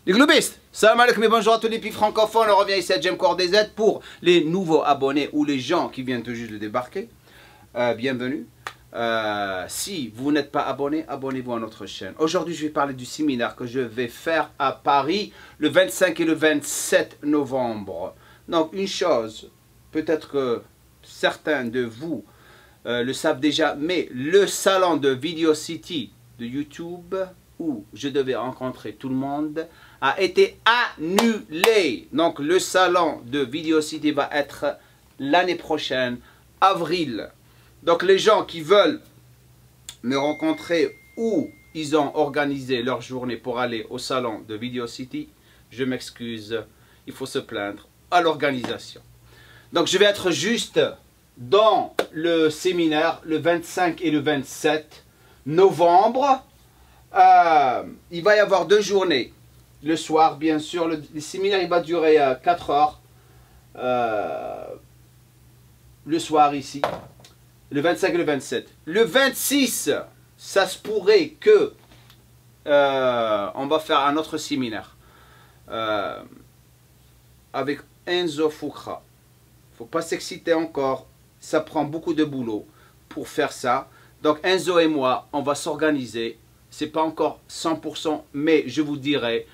Les globistes, salam alaikum et bonjour à tous les pays francophones. On revient ici à Jamcoor DZ pour les nouveaux abonnés ou les gens qui viennent tout juste de débarquer. Bienvenue. Si vous n'êtes pas abonné, abonnez-vous à notre chaîne. Aujourd'hui, je vais parler du séminaire que je vais faire à Paris le 25 et le 27 novembre. Donc, une chose, peut-être que certains de vous le savent déjà, mais le salon de Video City de YouTube, où je devais rencontrer tout le monde, a été annulé. Donc le salon de Video City va être l'année prochaine, avril. Donc les gens qui veulent me rencontrer ou ils ont organisé leur journée pour aller au salon de Video City, je m'excuse, il faut se plaindre à l'organisation. Donc je vais être juste dans le séminaire le 25 et le 27 novembre. Il va y avoir 2 journées. Le soir, bien sûr, le séminaire il va durer 4 heures. Le soir ici. Le 25 et le 27. Le 26, ça se pourrait que on va faire un autre séminaire. Avec Enzo Fukra. Il ne faut pas s'exciter encore. Ça prend beaucoup de boulot pour faire ça. Donc Enzo et moi, on va s'organiser. C'est pas encore 100%, mais je vous dirai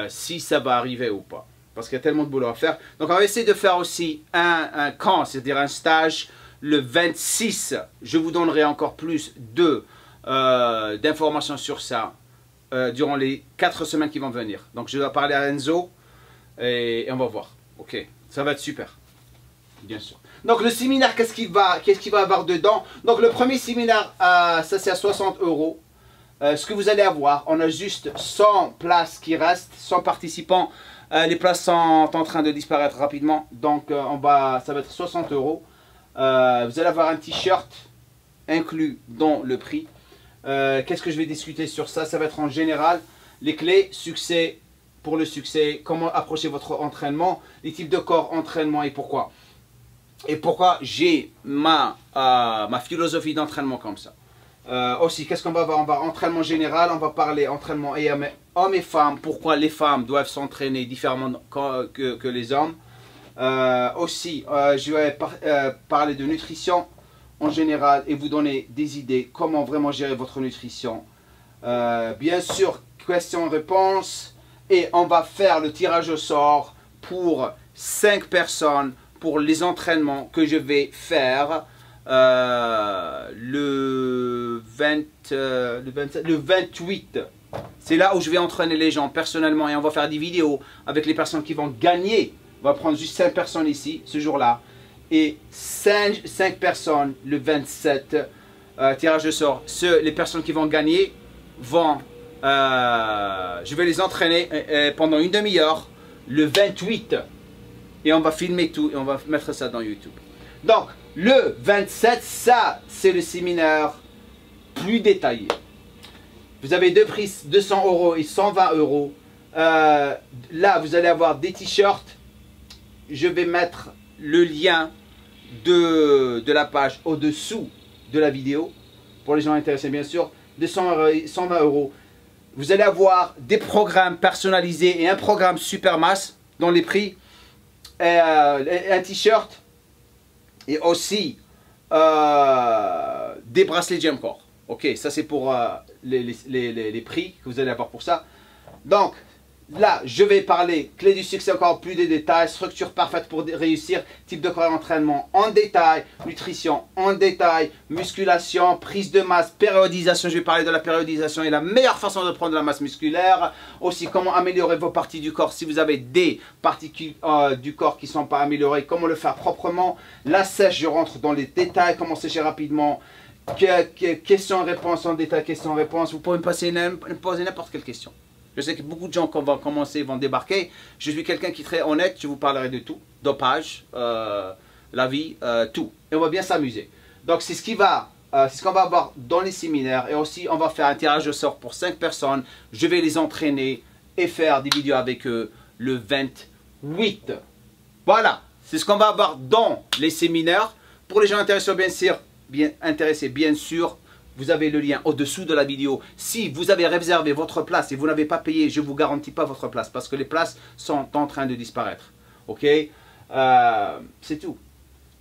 si ça va arriver ou pas. Parce qu'il y a tellement de boulot à faire. Donc on va essayer de faire aussi un camp, c'est-à-dire un stage le 26. Je vous donnerai encore plus d'informations sur ça durant les 4 semaines qui vont venir. Donc je dois parler à Enzo et on va voir. Ok, ça va être super. Bien sûr. Donc le séminaire, qu'est-ce qu'il va avoir dedans? Donc le premier séminaire, ça c'est à 60 €. Ce que vous allez avoir, on a juste 100 places qui restent, 100 participants. Les places sont en train de disparaître rapidement. Donc ça va être 60 €. Vous allez avoir un t-shirt inclus dans le prix. Qu'est-ce que je vais discuter sur ça? Ça va être en général les clés, succès pour le succès, comment approcher votre entraînement, les types de corps, entraînement et pourquoi. Et pourquoi j'ai ma philosophie d'entraînement comme ça. Aussi, qu'est-ce qu'on va voir? On va entraînement général, on va parler entraînement hommes et femmes, pourquoi les femmes doivent s'entraîner différemment que les hommes. Aussi, je vais parler de nutrition en général et vous donner des idées comment vraiment gérer votre nutrition. Bien sûr, questions-réponses et on va faire le tirage au sort pour 5 personnes pour les entraînements que je vais faire le 28. C'est là où je vais entraîner les gens personnellement et on va faire des vidéos avec les personnes qui vont gagner. On va prendre juste 5 personnes ici, ce jour-là. Et 5 personnes le 27, tirage de sort. Les personnes qui vont gagner vont... je vais les entraîner pendant une demi-heure le 28. Et on va filmer tout et on va mettre ça dans YouTube. Donc, le 27, ça, c'est le séminaire plus détaillé. Vous avez 2 prix, 200 € et 120 €. Là, vous allez avoir des t-shirts. Je vais mettre le lien de la page au-dessous de la vidéo. Pour les gens intéressés, bien sûr. 200 € et 120 €. Vous allez avoir des programmes personnalisés et un programme super masse dans les prix. Un t-shirt et aussi des bracelets Jamcoor. Ok, ça c'est pour les prix que vous allez avoir pour ça. Donc là, je vais parler clé du succès, encore plus de détails, structure parfaite pour réussir, type de corps d'entraînement en détail, nutrition en détail, musculation, prise de masse, périodisation. Je vais parler de la périodisation et la meilleure façon de prendre de la masse musculaire. Aussi, comment améliorer vos parties du corps si vous avez des parties du corps qui ne sont pas améliorées, comment le faire proprement. La sèche, je rentre dans les détails, comment sécher rapidement. Questions-réponses en détail, questions-réponses. Vous pouvez me poser n'importe quelle question. Je sais que beaucoup de gens vont commencer, vont débarquer. Je suis quelqu'un qui est très honnête, je vous parlerai de tout. Dopage, la vie, tout. Et on va bien s'amuser. Donc c'est ce qu'on va avoir dans les séminaires. Et aussi on va faire un tirage au sort pour 5 personnes. Je vais les entraîner et faire des vidéos avec eux le 28. Voilà, c'est ce qu'on va avoir dans les séminaires. Pour les gens intéressés, bien sûr, vous avez le lien au-dessous de la vidéo. Si vous avez réservé votre place et vous n'avez pas payé, je ne vous garantis pas votre place parce que les places sont en train de disparaître. Ok, c'est tout.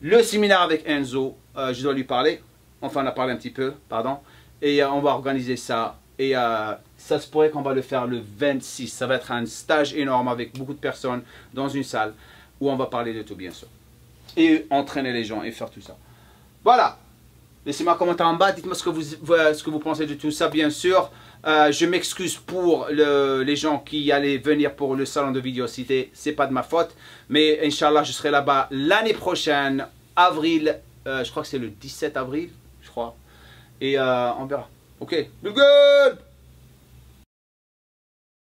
Le séminaire avec Enzo, je dois lui parler. Enfin, on a parlé un petit peu, pardon. Et on va organiser ça. Et ça se pourrait qu'on va le faire le 26. Ça va être un stage énorme avec beaucoup de personnes dans une salle où on va parler de tout, bien sûr. Et entraîner les gens et faire tout ça. Voilà. Laissez-moi un commentaire en bas. Dites-moi ce que vous pensez de tout ça, bien sûr. Je m'excuse pour les gens qui allaient venir pour le salon de Vidéocité. C'est pas de ma faute. Mais Inch'Allah, je serai là-bas l'année prochaine, avril. Je crois que c'est le 17 avril, je crois. Et on verra. Ok. Good.